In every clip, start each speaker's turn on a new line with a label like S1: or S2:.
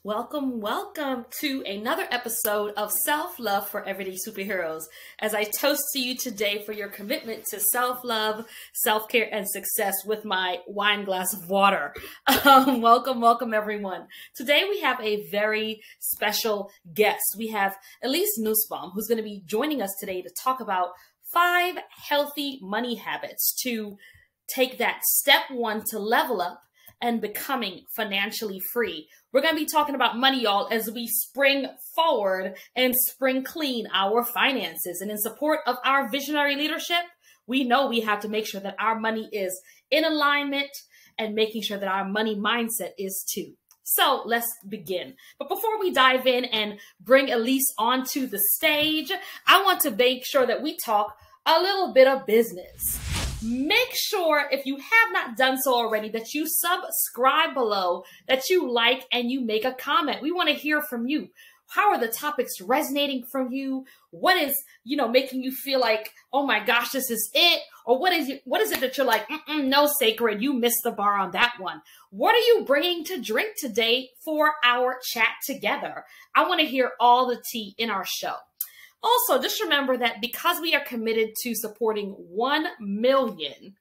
S1: Welcome, welcome to another episode of Self-Love for Everyday Superheroes. As I toast to you today for your commitment to self-love, self-care, and success with my wine glass of water. Welcome, everyone. Today we have a very special guest. We have Elise Nussbaum, who's going to be joining us today to talk about 5 healthy money habits to take that step 1 to level up and becoming financially free. We're going to be talking about money, y'all, as we spring forward and spring clean our finances. And in support of our visionary leadership, we know we have to make sure that our money is in alignment and making sure that our money mindset is too. So let's begin. But before we dive in and bring Elise onto the stage, I want to make sure that we talk a little bit of business. Make sure, if you have not done so already, that you subscribe below, that you like, and you make a comment. We want to hear from you. How are the topics resonating from you? What is, making you feel like, oh my gosh, this is it? Or what is it that you're like, no, Sacred, you missed the bar on that one. What are you bringing to drink today for our chat together? I want to hear all the tea in our show. Also, just remember that because we are committed to supporting 1 million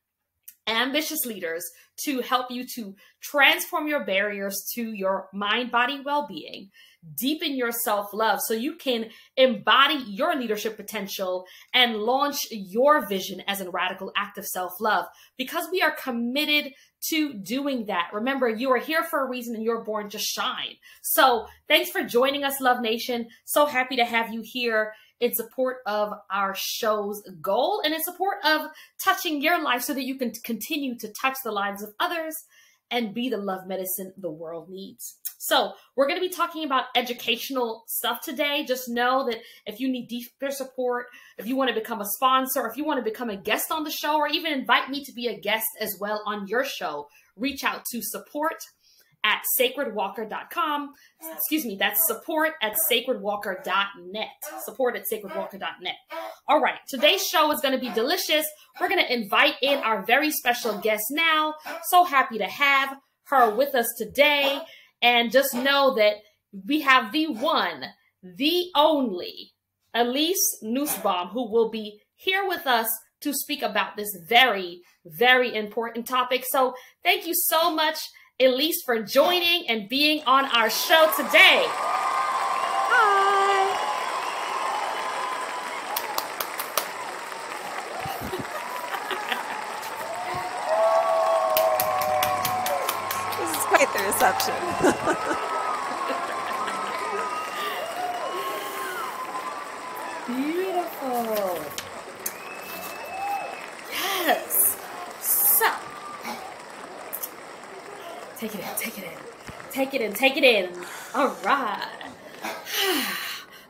S1: ambitious leaders to help you to transform your barriers to your mind-body well-being, deepen your self-love so you can embody your leadership potential and launch your vision as a radical act of self-love. Because we are committed to doing that. Remember, you are here for a reason and you're born to shine. So thanks for joining us, Love Nation. So happy to have you here in support of our show's goal and in support of touching your life so that you can continue to touch the lives of others and be the love medicine the world needs. So we're going to be talking about educational stuff today. Just know that if you need deeper support, if you want to become a sponsor, if you want to become a guest on the show, or even invite me to be a guest as well on your show, reach out to support@sacredwalker.com. Excuse me, that's support@sacredwalker.net. Support@sacredwalker.net. All right, today's show is going to be delicious. We're going to invite in our very special guest now. So happy to have her with us today. And just know that we have the one, the only, Elise Nussbaum, who will be here with us to speak about this very, very important topic. So thank you so much, Elise, for joining and being on our show today.
S2: Hi. This is quite the reception.
S1: Beautiful. Yes. So, take it in, take it in, take it in, take it in. All right.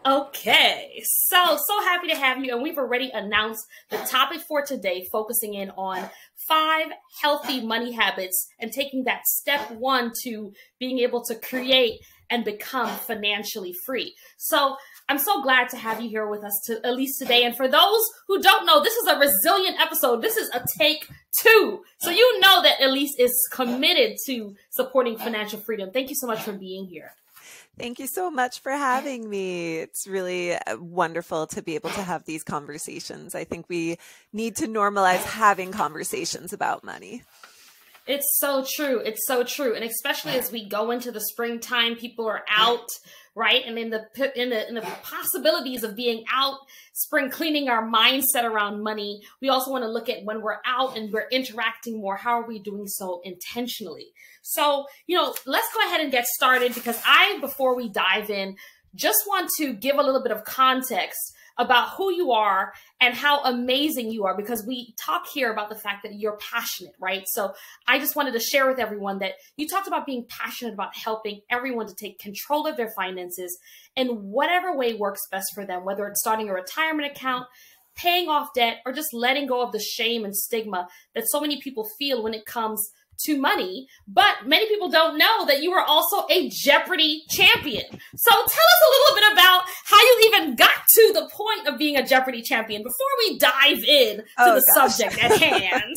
S1: Okay, so happy to have you, and we've already announced the topic for today, focusing in on 5 healthy money habits and taking that step 1 to being able to create and become financially free. So I'm so glad to have you here with us, Elise, today. And for those who don't know, this is a resilient episode. This is a take 2. So you know that Elise is committed to supporting financial freedom. Thank you so much for being here.
S2: Thank you so much for having me. It's really wonderful to be able to have these conversations. I think we need to normalize having conversations about money.
S1: It's so true. It's so true. And especially as we go into the springtime, people are out, right? And in the possibilities of being out, spring cleaning our mindset around money, we also want to look at when we're out and we're interacting more, how are we doing so intentionally? So, let's go ahead and get started, because before we dive in, just want to give a little bit of context about who you are and how amazing you are, because we talk here about the fact that you're passionate, right? So I just wanted to share with everyone that you talked about being passionate about helping everyone to take control of their finances in whatever way works best for them, whether it's starting a retirement account, paying off debt, or just letting go of the shame and stigma that so many people feel when it comes to money. But many people don't know that you are also a Jeopardy champion. So tell us a little bit about how you even got to the point of being a Jeopardy champion before we dive in to the subject at hand.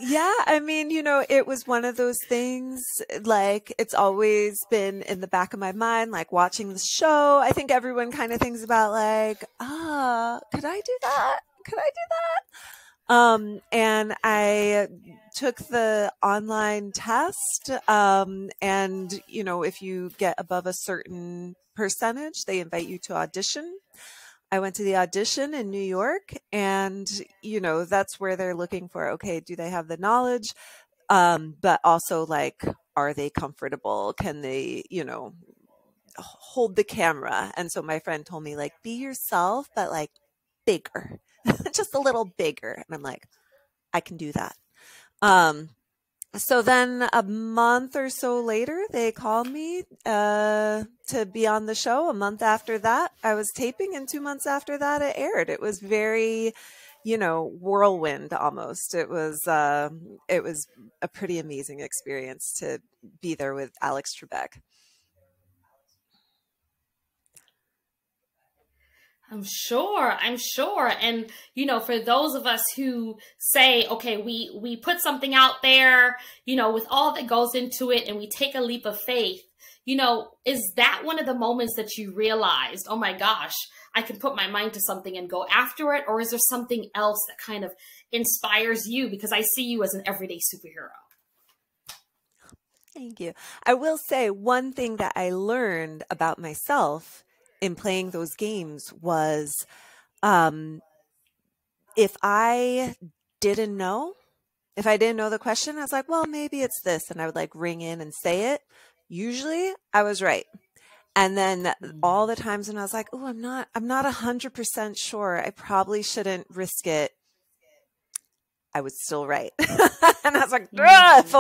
S2: Yeah, I mean, it was one of those things, like it's always been in the back of my mind, like watching the show. I think everyone kind of thinks about like, could I do that? Could I do that? And I took the online test. And if you get above a certain percentage, they invite you to audition. I went to the audition in New York, and that's where they're looking for, okay, do they have the knowledge? But also, like, are they comfortable? Can they, hold the camera? And so my friend told me, like, be yourself, but like bigger, just a little bigger. And I'm like, I can do that. Um, so then a month or so later, they called me to be on the show. A month after that, I was taping, and 2 months after that, it aired. It was very, whirlwind almost. It was a pretty amazing experience to be there with Alex Trebek.
S1: I'm sure. I'm sure. And for those of us who say, okay, we put something out there, with all that goes into it, and we take a leap of faith, is that one of the moments that you realized, oh my gosh, I can put my mind to something and go after it? Or is there something else that kind of inspires you? Because I see you as an everyday superhero.
S2: Thank you. I will say one thing that I learned about myself in playing those games was, um, if I didn't know, if I didn't know the question, I was like, well, maybe it's this. And I would like ring in and say it. Usually I was right. And then all the times when I was like, oh, I'm not 100% sure. I probably shouldn't risk it. I was still right. And I was like, if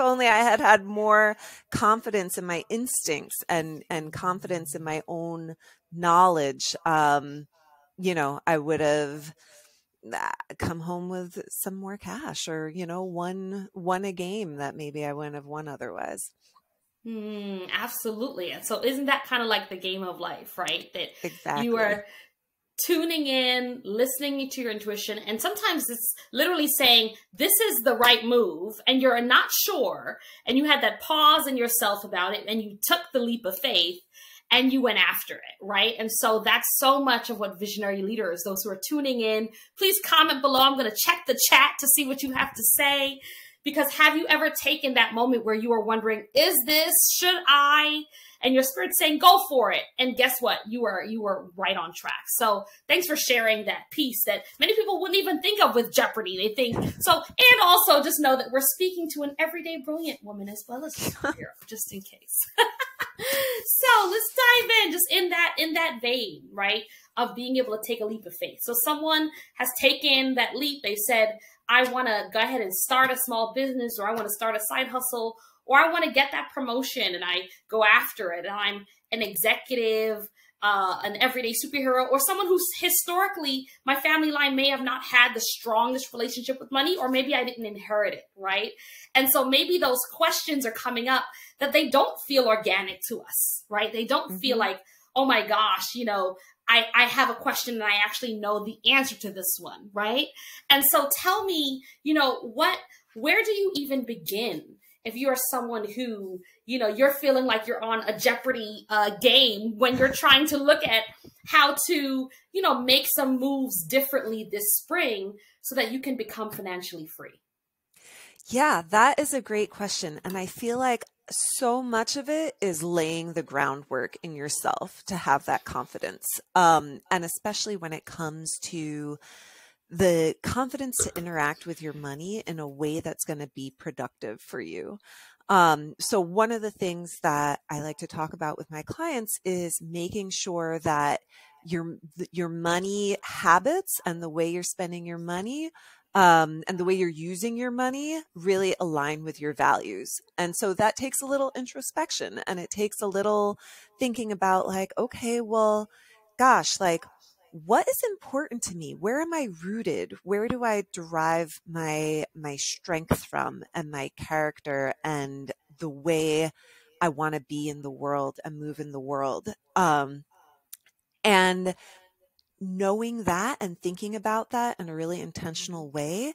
S2: only I had had more confidence in my instincts and confidence in my own knowledge. I would have come home with some more cash, or, won a game that maybe I wouldn't have won otherwise.
S1: Absolutely. And so isn't that kind of like the game of life, right? That you
S2: Exactly.
S1: are tuning in, listening to your intuition, and sometimes it's literally saying, this is the right move, and you're not sure, and you had that pause in yourself about it, and you took the leap of faith, and you went after it, right? And so that's so much of what visionary leaders, those who are tuning in, please comment below. I'm going to check the chat to see what you have to say. Because have you ever taken that moment where you are wondering, is this, should I? And your spirit's saying, go for it. And guess what? You were right on track. So thanks for sharing that piece that many people wouldn't even think of with Jeopardy. They think so. And also just know that we're speaking to an everyday brilliant woman as well as a superhero, just in case. So let's dive in just in that vein, right? Of being able to take a leap of faith. So someone has taken that leap. They said, I want to go ahead and start a small business, or I want to start a side hustle, or I want to get that promotion, and I go after it. And I'm an executive, an everyday superhero, or someone who's historically, my family line may have not had the strongest relationship with money, or maybe I didn't inherit it, right? And so maybe those questions are coming up that they don't feel organic to us, right? They don't feel like, oh my gosh, I have a question and I actually know the answer to this one, right? And so tell me, where do you even begin if you are someone who, you're feeling like you're on a Jeopardy game when you're trying to look at how to, make some moves differently this spring so that you can become financially free?
S2: Yeah, that is a great question. And I feel like so much of it is laying the groundwork in yourself to have that confidence. And especially when it comes to the confidence to interact with your money in a way that's going to be productive for you. So one of the things that I like to talk about with my clients is making sure that your money habits and the way you're spending your money, and the way you're using your money really align with your values. And so that takes a little introspection, and it takes a little thinking about like, okay, well, gosh, like, what is important to me? Where am I rooted? Where do I derive my strength from, and my character, and the way I want to be in the world and move in the world? And knowing that and thinking about that in a really intentional way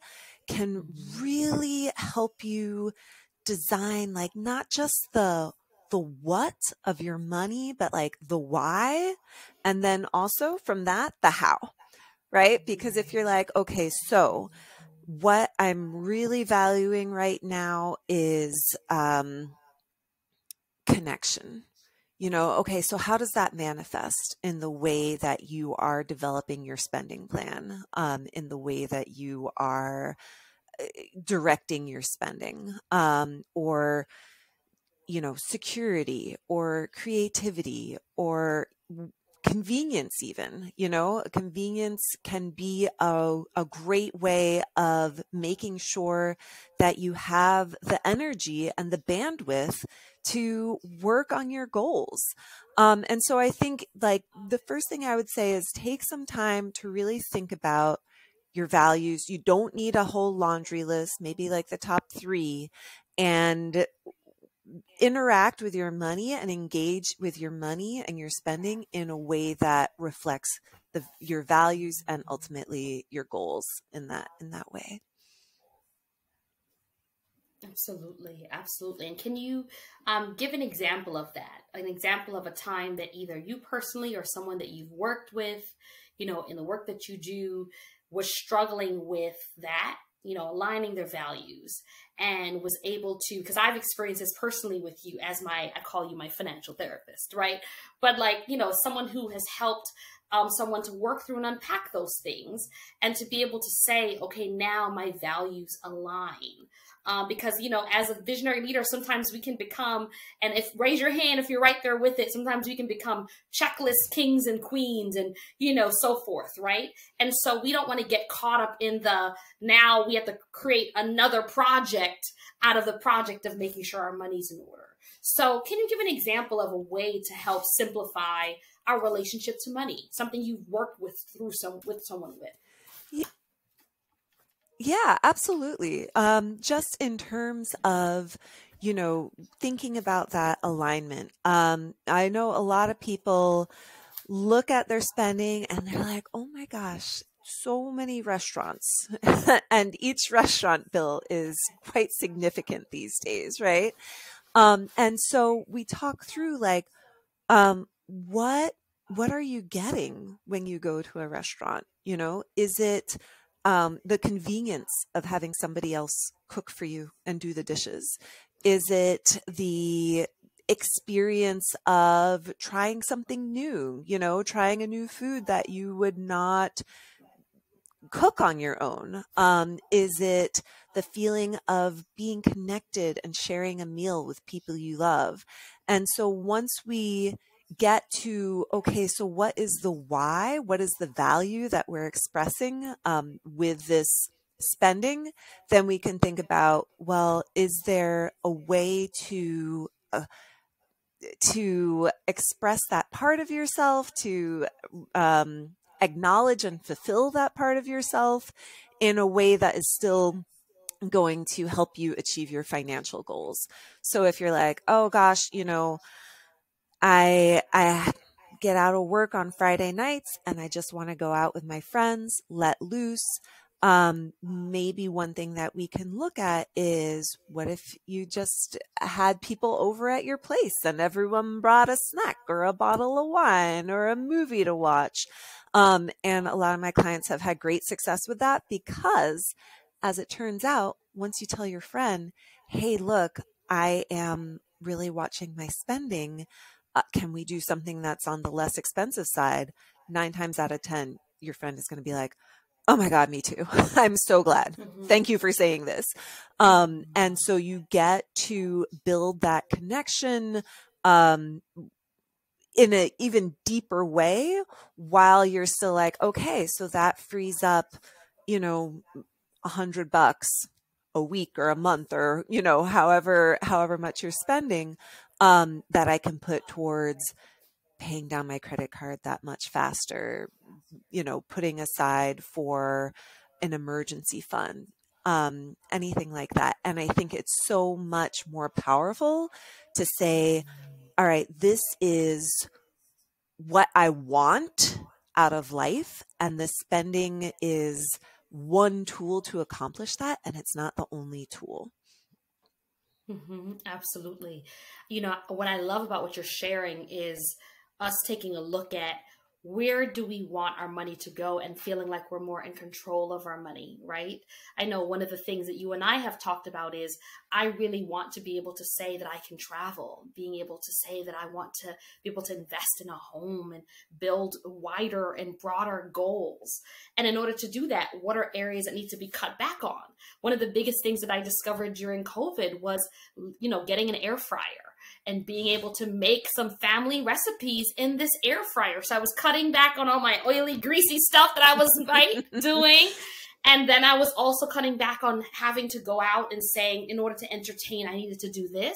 S2: can really help you design like not just the what of your money, but like the why. And then also from that, the how, right? Because if you're like, okay, so what I'm really valuing right now is connection. Okay, so how does that manifest in the way that you are developing your spending plan, in the way that you are directing your spending, or security or creativity or convenience even. Convenience can be a great way of making sure that you have the energy and the bandwidth to work on your goals. And so I think like the first thing I would say is take some time to really think about your values. You don't need a whole laundry list, maybe like the top three, and interact with your money and engage with your money and your spending in a way that reflects your values and ultimately your goals in that way.
S1: Absolutely, absolutely. And can you give an example of that? An example of a time that either you personally or someone that you've worked with, in the work that you do, was struggling with that, aligning their values and was able to, because I've experienced this personally with you as I call you my financial therapist, right? But like, someone who has helped someone to work through and unpack those things and to be able to say, okay, now my values align. Because, as a visionary leader, sometimes we can become, and if raise your hand if you're right there with it, sometimes we can become checklist kings and queens and, so forth, right? And so we don't want to get caught up in now we have to create another project out of the project of making sure our money's in order. So can you give an example of a way to help simplify our relationship to money, something you've worked with with someone with?
S2: Yeah, absolutely. Just in terms of, thinking about that alignment. I know a lot of people look at their spending and they're like, oh my gosh, so many restaurants. And each restaurant bill is quite significant these days, right? And so we talk through like, what are you getting when you go to a restaurant? Is it the convenience of having somebody else cook for you and do the dishes? Is it the experience of trying something new, trying a new food that you would not cook on your own? Is it the feeling of being connected and sharing a meal with people you love? And so once we get to, okay, so what is the why? What is the value that we're expressing with this spending? Then we can think about, well, is there a way to express that part of yourself, to acknowledge and fulfill that part of yourself in a way that is still going to help you achieve your financial goals. So if you're like, oh gosh, I get out of work on Friday nights and I just want to go out with my friends, let loose. Maybe one thing that we can look at is, what if you just had people over at your place and everyone brought a snack or a bottle of wine or a movie to watch? And a lot of my clients have had great success with that because, as it turns out, once you tell your friend, hey, look, I am really watching my spending. Can we do something that's on the less expensive side? 9 times out of 10, your friend is going to be like, oh my God, me too. I'm so glad.
S1: Mm-hmm.
S2: Thank you for saying this. And so you get to build that connection in an even deeper way while you're still like, okay, so that frees up, $100 a week or a month or, however much you're spending, that I can put towards paying down my credit card that much faster, putting aside for an emergency fund, anything like that. And I think it's so much more powerful to say, all right, this is what I want out of life, and the spending is one tool to accomplish that, and it's not the only tool.
S1: Absolutely. What I love about what you're sharing is us taking a look at where do we want our money to go and feeling like we're more in control of our money, right? I know one of the things that you and I have talked about is I really want to be able to say that I can travel, being able to say that I want to be able to invest in a home and build wider and broader goals. And in order to do that, what are areas that need to be cut back on? One of the biggest things that I discovered during COVID was, getting an air fryer and being able to make some family recipes in this air fryer. So I was cutting back on all my oily, greasy stuff that I was doing. And then I was also cutting back on having to go out and saying, in order to entertain, I needed to do this.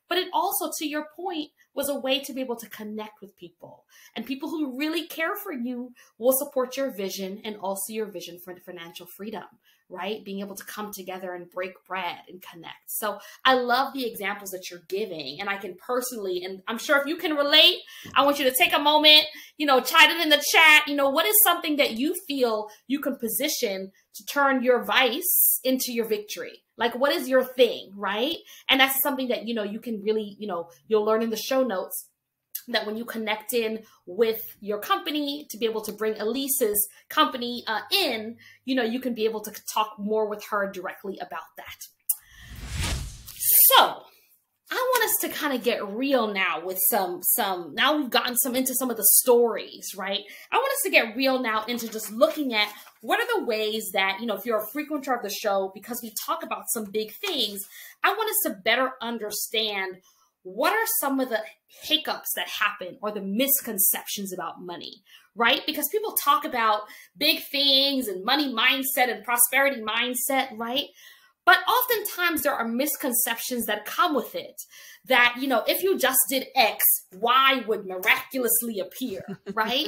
S1: But it also, to your point, was a way to be able to connect with people. And people who really care for you will support your vision and also your vision for financial freedom, right? Being able to come together and break bread and connect. So I love the examples that you're giving. And I can personally, and I'm sure if you can relate, I want you to take a moment, chat it in the chat. What is something that you feel you can position to turn your vice into your victory? Like, what is your thing, right? And that's something that, you can really, you'll learn in the show notes that when you connect in with your company to be able to bring Elise's company in, you can be able to talk more with her directly about that. So I want us to kind of get real now with now we've gotten into some of the stories, right? I want us to get real now into just looking at what are the ways that, if you're a frequenter of the show, because we talk about some big things, I want us to better understand what are some of the hiccups that happen or the misconceptions about money, right? Because people talk about big things and money mindset and prosperity mindset, right? But oftentimes there are misconceptions that come with it that, if you just did X, Y would miraculously appear, right?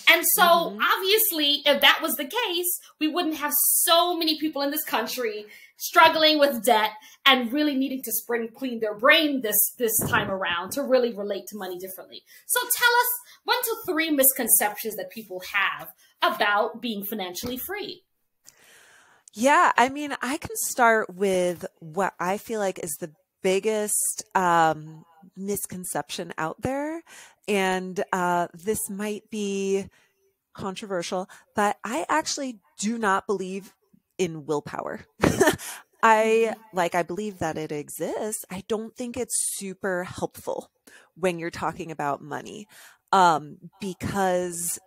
S1: And so obviously, if that was the case, we wouldn't have so many people in this country struggling with debt and really needing to spring clean their brain this time around to really relate to money differently. So tell us 1 to 3 misconceptions that people have about being financially free.
S2: Yeah, I mean, I can start with what I feel like is the biggest misconception out there. And this might be controversial, but I actually do not believe in willpower. I believe that it exists. I don't think it's super helpful when you're talking about money, because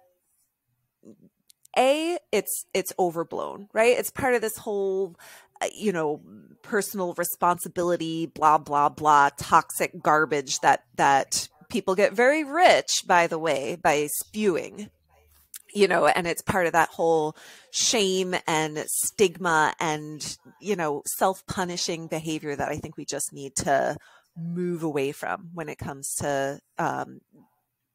S2: it's overblown, right? It's part of this whole, personal responsibility, blah, blah, blah, toxic garbage that people get very rich, by the way, by spewing, and it's part of that whole shame and stigma and, self-punishing behavior that I think we just need to move away from when it comes to,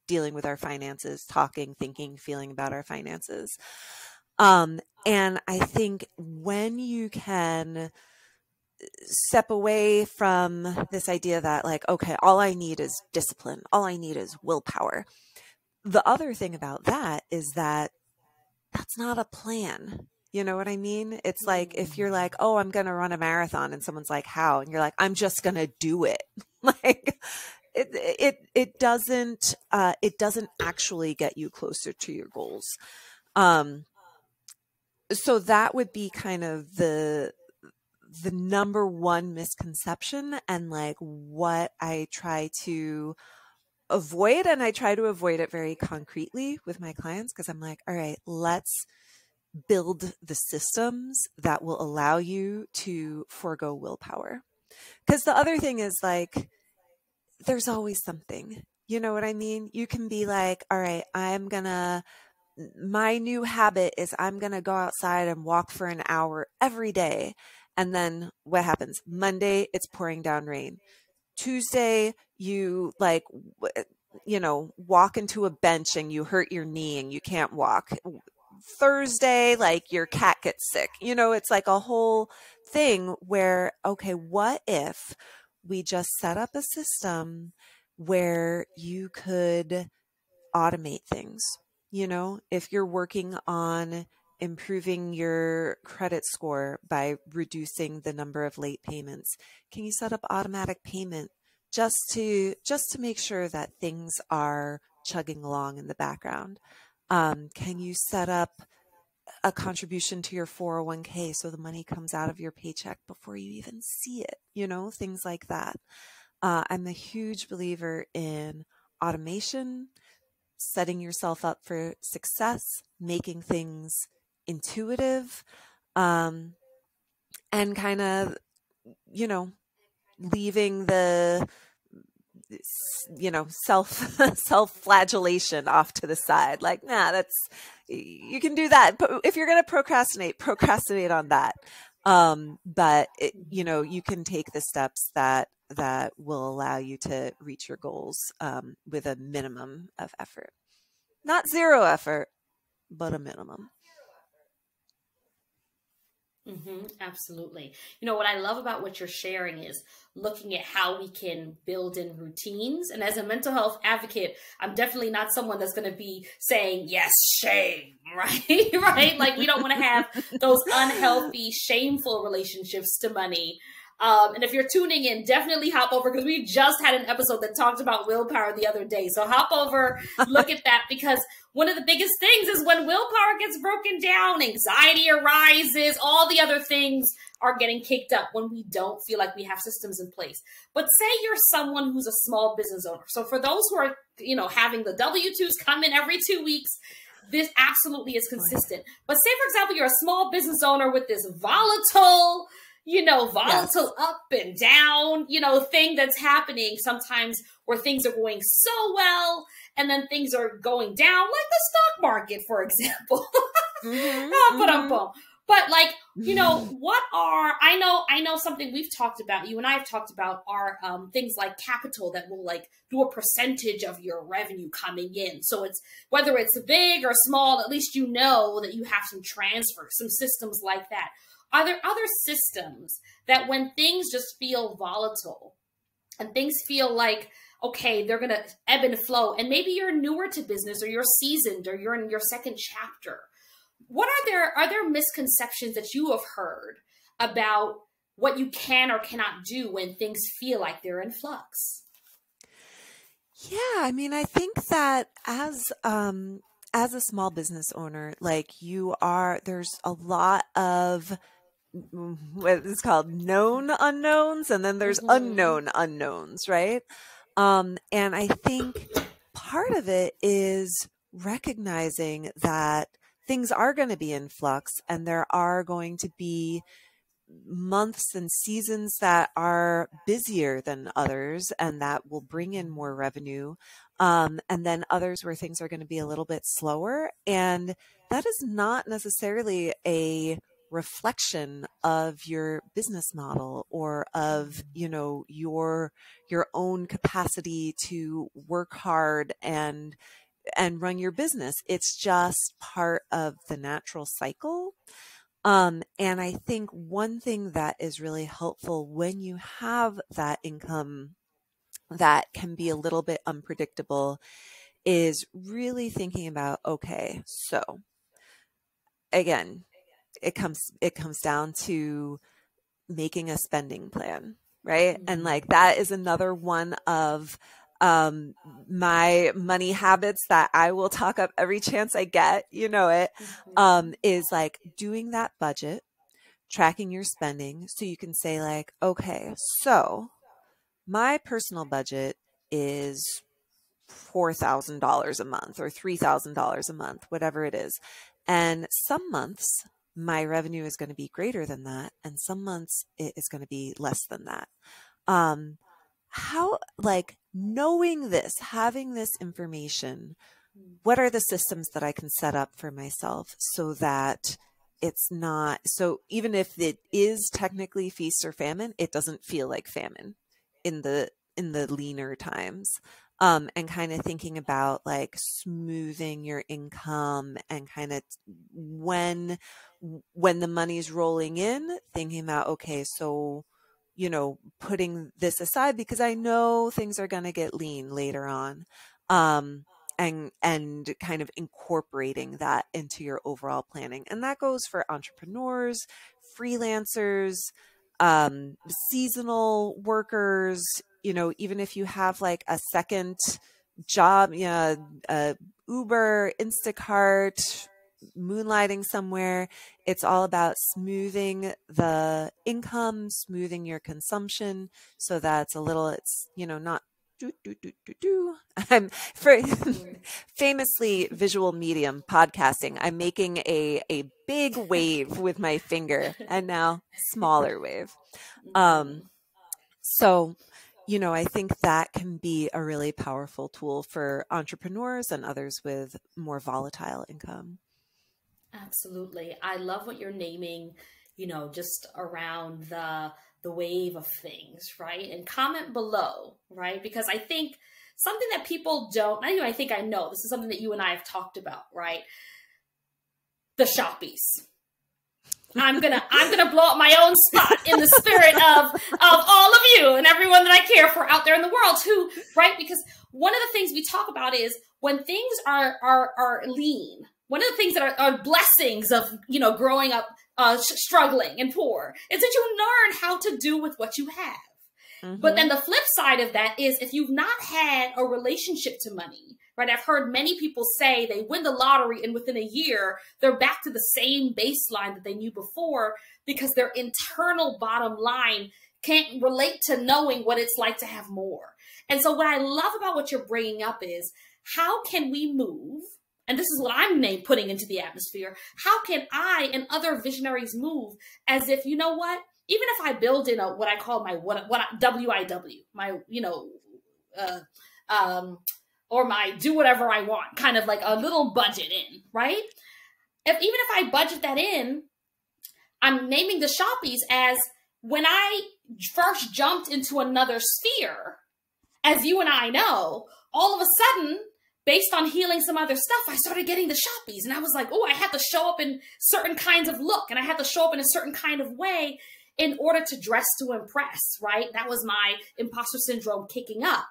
S2: dealing with our finances, talking, thinking, feeling about our finances. And I think when you can step away from this idea that okay, all I need is discipline, all I need is willpower. The other thing about that is that that's not a plan. You know what I mean? It's like if you're like, oh, I'm going to run a marathon, and someone's like, how? And you're like, I'm just going to do it. It doesn't actually get you closer to your goals. So that would be kind of the number one misconception, and what I try to avoid. And I try to avoid it very concretely with my clients, because I'm like, all right, let's build the systems that will allow you to forego willpower. Because the other thing is there's always something, you know what I mean? You can be like, all right, my new habit is I'm going to go outside and walk for an hour every day. And then what happens? Monday, it's pouring down rain. Tuesday, you walk into a bench and you hurt your knee and you can't walk. Thursday, your cat gets sick. It's like a whole thing where, okay, what if we just set up a system where you could automate things? If you're working on improving your credit score by reducing the number of late payments? Can you set up automatic payment just to make sure that things are chugging along in the background? Can you set up a contribution to your 401k so the money comes out of your paycheck before you even see it? Things like that. I'm a huge believer in automation, setting yourself up for success, making things intuitive, and kind of, leaving the self self-flagellation off to the side. Like, nah, you can do that, but if you're going to procrastinate on that. But you can take the steps that will allow you to reach your goals with a minimum of effort. Not zero effort, but a minimum.
S1: Absolutely. What I love about what you're sharing is looking at how we can build in routines. And as a mental health advocate, I'm definitely not someone that's going to be saying, yes, shame, right? Right? Like, we don't want to have those unhealthy, shameful relationships to money. And if you're tuning in, definitely hop over, because we just had an episode that talked about willpower the other day. So hop over, look at that, because one of the biggest things is when willpower gets broken down, anxiety arises, all the other things are getting kicked up when we don't feel like we have systems in place. But say you're someone who's a small business owner. So for those who are, having the W-2s come in every 2 weeks, this absolutely is consistent. But say, for example, you're a small business owner with this volatile
S2: Yes.
S1: up and down, thing that's happening sometimes, where things are going so well and then things are going down, like the stock market, for example. But like, I know something we've talked about, you and I have talked about, are things like capital that will like do a percentage of your revenue coming in. So it's, whether it's big or small, at least you know that you have some transfer, some systems like that. Are there other systems that when things just feel volatile and things feel like, okay, they're going to ebb and flow, and maybe you're newer to business, or you're seasoned, or you're in your second chapter, are there misconceptions that you have heard about what you can or cannot do when things feel like they're in flux?
S2: Yeah, I mean, I think that as a small business owner, like there's a lot of what is called known unknowns, and then there's unknown unknowns, right? And I think part of it is recognizing that things are going to be in flux, and there are going to be months and seasons that are busier than others, and that will bring in more revenue. And then others where things are going to be a little bit slower. And that is not necessarily a reflection of your business model or of, your own capacity to work hard and run your business. It's just part of the natural cycle. And I think one thing that is really helpful when you have that income that can be a little bit unpredictable is really thinking about, okay, so again, it comes down to making a spending plan, right? And like, that is another one of my money habits that I will talk up every chance I get, is like doing that budget, tracking your spending, so you can say like, okay, so my personal budget is $4,000 a month or $3,000 a month, whatever it is. And some months my revenue is going to be greater than that, and some months it is going to be less than that. How, like, knowing this, having this information, what are the systems that I can set up for myself so that it's not, so even if it is technically feast or famine, it doesn't feel like famine in the leaner times. And kind of thinking about like smoothing your income, and kind of when the money's rolling in, thinking about, okay, so, putting this aside because I know things are going to get lean later on. and kind of incorporating that into your overall planning. And that goes for entrepreneurs, freelancers, seasonal workers, even if you have like a second job, Uber, Instacart, moonlighting somewhere, it's all about smoothing the income, smoothing your consumption so that it's not do. I'm for famously visual medium podcasting. I'm making a big wave with my finger and now smaller wave. So, I think that can be a really powerful tool for entrepreneurs and others with more volatile income.
S1: Absolutely. I love what you're naming, just around the wave of things, right? And comment below, right? Because I think something that people don't, I think I know, this is something that you and I have talked about, right? The shoppies. I'm gonna blow up my own spot in the spirit of all of you and everyone that I care for out there in the world who, right? Because one of the things we talk about is when things are lean, one of the things that are blessings of, growing up struggling and poor is that you learn how to do with what you have. Mm-hmm. But then the flip side of that is if you've not had a relationship to money, right? I've heard many people say they win the lottery and within a year, they're back to the same baseline that they knew before because their internal bottom line can't relate to knowing what it's like to have more. And so what I love about what you're bringing up is how can we move? And this is what I'm putting into the atmosphere. How can I and other visionaries move as if, you know what? Even if I build in what I call my WIW, my, or my do whatever I want, kind of like a little budget in, right? Even if I budget that in, I'm naming the shoppies as when I first jumped into another sphere, as you and I know, all of a sudden, based on healing some other stuff, I started getting the shoppies. And I was like, oh, I have to show up in certain kinds of look. And I have to show up in a certain kind of way in order to dress to impress, right? That was my imposter syndrome kicking up.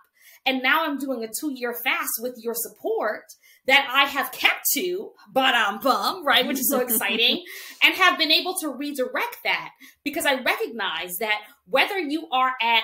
S1: And now I'm doing a 2-year fast with your support that I have kept to, right? Which is so exciting, and have been able to redirect that because I recognize that whether you are at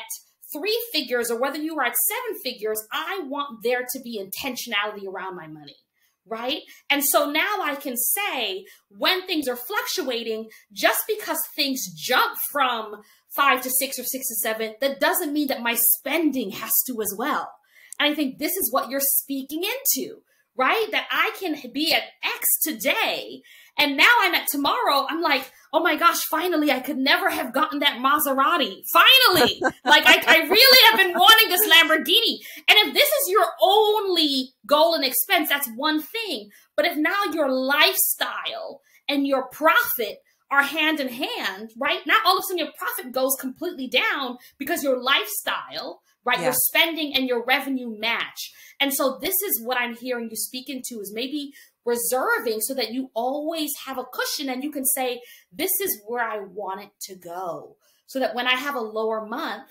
S1: 3 figures or whether you are at 7 figures, I want there to be intentionality around my money, right? And so now I can say when things are fluctuating, just because things jump from 5 to 6 or 6 to 7, that doesn't mean that my spending has to as well. And I think this is what you're speaking into, right? That I can be at X today, and now I'm at tomorrow. I'm like, oh my gosh, finally, I could never have gotten that Maserati. Finally, like I really have been wanting this Lamborghini. And if this is your only goal and expense, that's one thing. But if now your lifestyle and your profit are hand in hand, right? Now all of a sudden your profit goes completely down because your lifestyle, right? Yeah. Your spending and your revenue match. And so this is what I'm hearing you speak into is maybe reserving so that you always have a cushion and you can say, this is where I want it to go. So that when I have a lower month,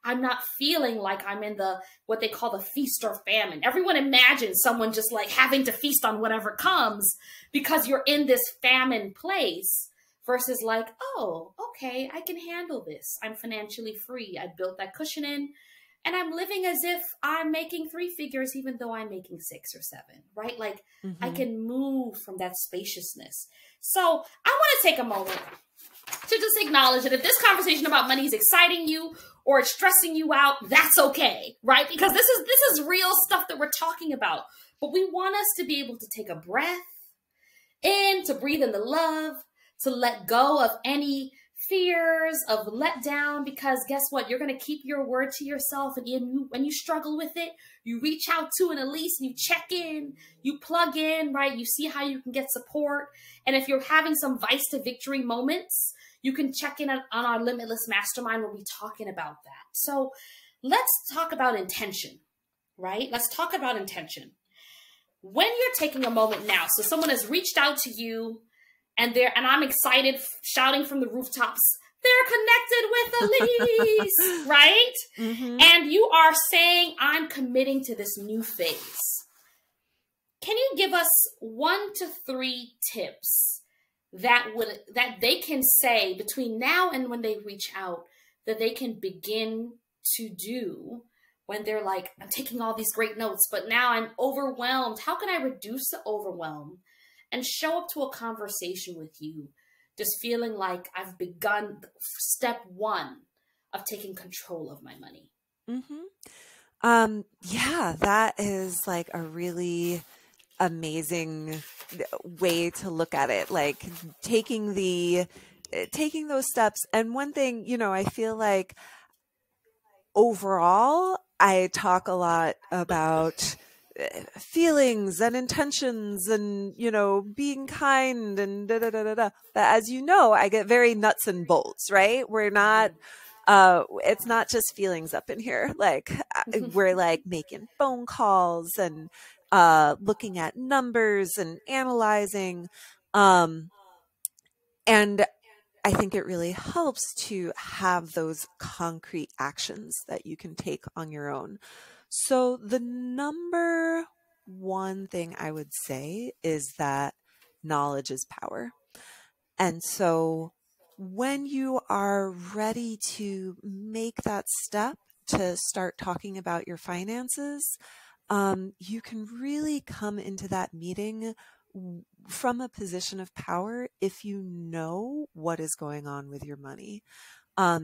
S1: I'm not feeling like I'm in what they call the feast or famine. Everyone imagines someone just like having to feast on whatever comes because you're in this famine place versus like, oh, okay, I can handle this. I'm financially free. I built that cushion in. And I'm living as if I'm making 3 figures, even though I'm making 6 or 7, right? Like I can move from that spaciousness. So I want to take a moment to just acknowledge that if this conversation about money is exciting you or it's stressing you out, that's okay, right? Because this is real stuff that we're talking about. But we want us to be able to take a breath in, to breathe in the love, to let go of any fears of letdown, because guess what? You're going to keep your word to yourself. And when you struggle with it, you reach out to an Elise and you check in, you plug in, right? You see how you can get support. And if you're having some vice to victory moments, you can check in on our Limitless Mastermind where we're talking about that. So let's talk about intention, right? Let's talk about intention. When you're taking a moment now, so someone has reached out to you, and I'm excited, shouting from the rooftops, they're connected with Elise, right? And you are saying, I'm committing to this new phase. can you give us 1 to 3 tips that they can say between now and when they reach out, that they can begin to do when they're like, I'm taking all these great notes, but now I'm overwhelmed. How can I reduce the overwhelm and show up to a conversation with you just feeling like I've begun step 1 of taking control of my money?
S2: Yeah, that is like a really amazing way to look at it, like taking those steps. And one thing, I feel like overall, I talk a lot about feelings and intentions and, being kind and da da da da da. But as you know, I get very nuts and bolts, right? We're not, it's not just feelings up in here. Like we're like making phone calls and looking at numbers and analyzing. And I think it really helps to have those concrete actions that you can take on your own. So the number one thing I would say is that knowledge is power. And so when you are ready to make that step to start talking about your finances, you can really come into that meeting from a position of power if you know what is going on with your money.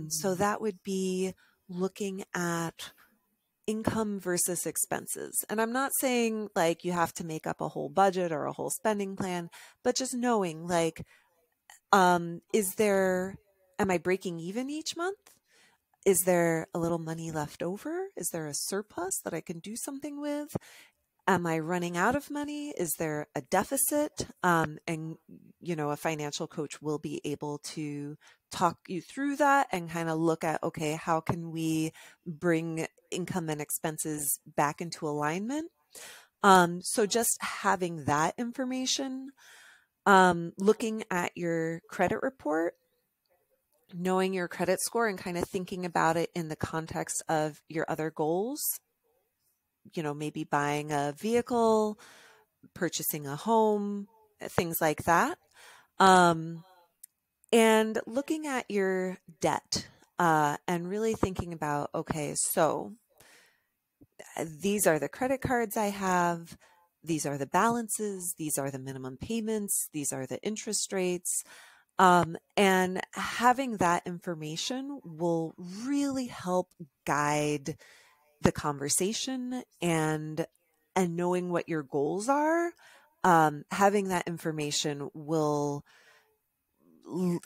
S2: So that would be looking at income versus expenses. And I'm not saying like you have to make up a whole budget or a whole spending plan, but just knowing like, am I breaking even each month? Is there a little money left over? Is there a surplus that I can do something with? Am I running out of money? Is there a deficit? And, a financial coach will be able to talk you through that and kind of look at, okay, how can we bring income and expenses back into alignment? So just having that information, looking at your credit report, knowing your credit score and kind of thinking about it in the context of your other goals, maybe buying a vehicle, purchasing a home, things like that. And looking at your debt and really thinking about, okay, so these are the credit cards I have. These are the balances. These are the minimum payments. These are the interest rates. And having that information will really help guide the conversation and knowing what your goals are. Having that information will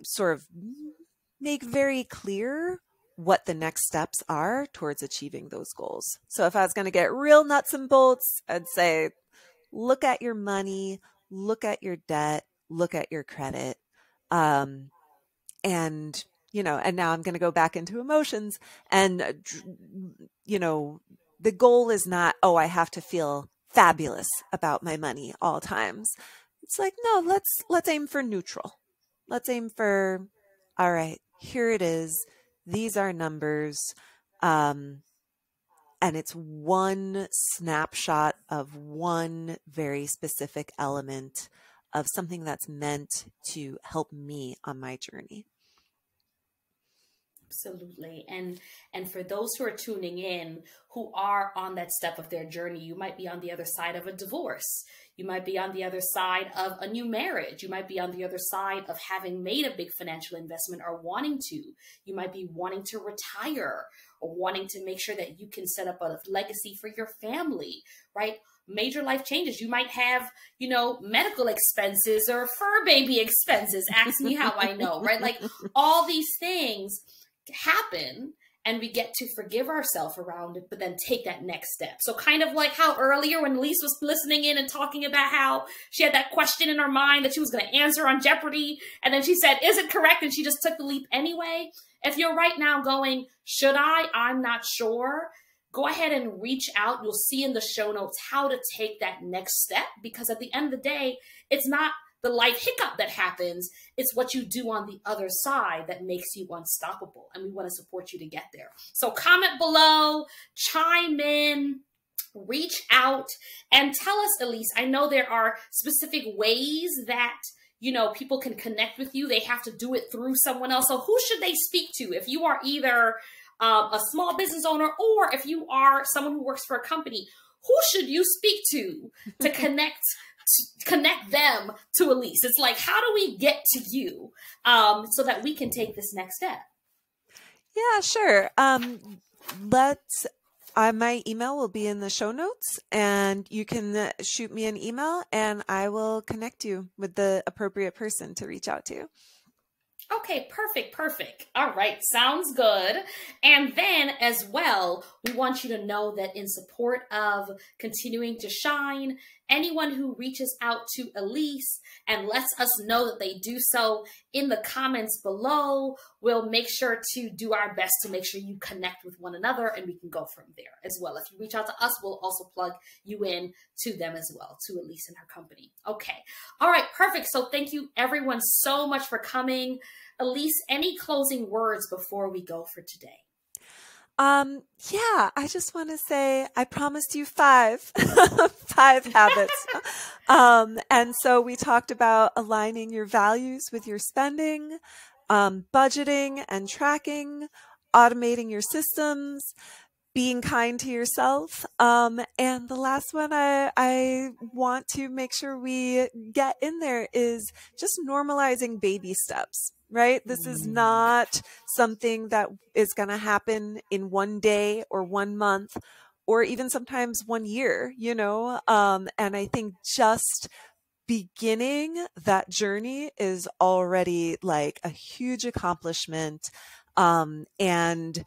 S2: sort of make very clear what the next steps are towards achieving those goals. So if I was going to get real nuts and bolts, I'd say, look at your money, look at your debt, look at your credit. And now I'm going to go back into emotions and, the goal is not, oh, I have to feel fabulous about my money all times. It's like, no, let's aim for neutral. Let's aim for, all right, here it is. These are numbers. And it's one snapshot of one very specific element of something that's meant to help me on my journey.
S1: Absolutely. And for those who are tuning in, who are on that step of their journey, you might be on the other side of a divorce. You might be on the other side of a new marriage. You might be on the other side of having made a big financial investment or wanting to. You might be wanting to retire or wanting to make sure that you can set up a legacy for your family, right? Major life changes. You might have, medical expenses or fur baby expenses. Ask me how I know, right? Like all these things happen and we get to forgive ourselves around it, but then take that next step. So kind of like how earlier when Elise was listening in and talking about how she had that question in her mind that she was going to answer on Jeopardy. And then she said, is it correct? And she just took the leap anyway. If you're right now going, should I? I'm not sure. Go ahead and reach out. You'll see in the show notes how to take that next step, because at the end of the day, it's not the life hiccup that happens. It's what you do on the other side that makes you unstoppable. And we want to support you to get there. So comment below, chime in, reach out and tell us, Elise. I know there are specific ways that, you know, people can connect with you. They have to do it through someone else. So who should they speak to? If you are either a small business owner, or if you are someone who works for a company, who should you speak to connect them to Elise? It's like, how do we get to you so that we can take this next step?
S2: Yeah, sure. My email will be in the show notes, and you can shoot me an email and I will connect you with the appropriate person to reach out to.
S1: Okay, perfect. All right, sounds good. And then as well, we want you to know that in support of continuing to shine, anyone who reaches out to Elise and lets us know that they do so in the comments below, we'll make sure to do our best to make sure you connect with one another, and we can go from there as well. If you reach out to us, we'll also plug you in to them as well, to Elise and her company. Okay. All right, perfect. So thank you everyone so much for coming. Elise, any closing words before we go for today?
S2: Yeah, I just want to say, I promised you 5, 5 habits. And so we talked about aligning your values with your spending, budgeting and tracking, automating your systems, being kind to yourself. And the last one I want to make sure we get in there is just normalizing baby steps, right? This is not something that is going to happen in one day or 1 month or even sometimes 1 year, you know? And I think just beginning that journey is already like a huge accomplishment. And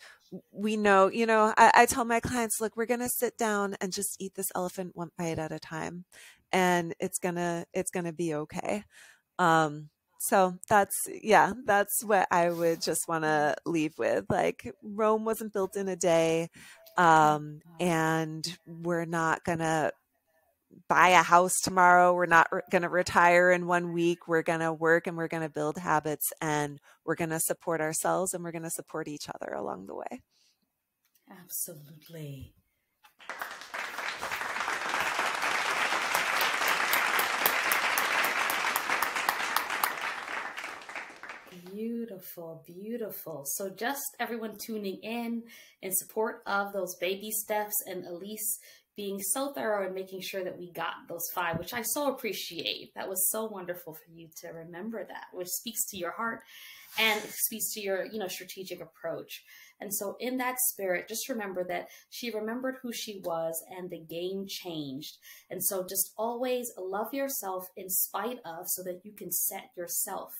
S2: we know, you know, I tell my clients, look, we're going to sit down and just eat this elephant one bite at a time, and it's going to be okay. So that's what I would just want to leave with. Like, Rome wasn't built in a day. And we're not going to buy a house tomorrow. We're not going to retire in 1 week. We're going to work and we're going to build habits, and we're going to support ourselves, and we're going to support each other along the way.
S1: Absolutely. Beautiful. So just everyone tuning in support of those baby steps, and Elise being so thorough and making sure that we got those 5, which I so appreciate. That was so wonderful for you to remember that, which speaks to your heart and it speaks to your, you know, strategic approach. And so in that spirit, just remember that she remembered who she was and the game changed. And so just always love yourself in spite of, so that you can set yourself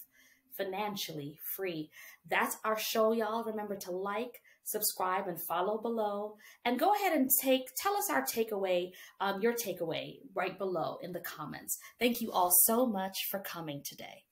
S1: financially free. That's our show, y'all. Remember to like, subscribe, and follow below. And go ahead and tell us our takeaway, your takeaway right below in the comments. Thank you all so much for coming today.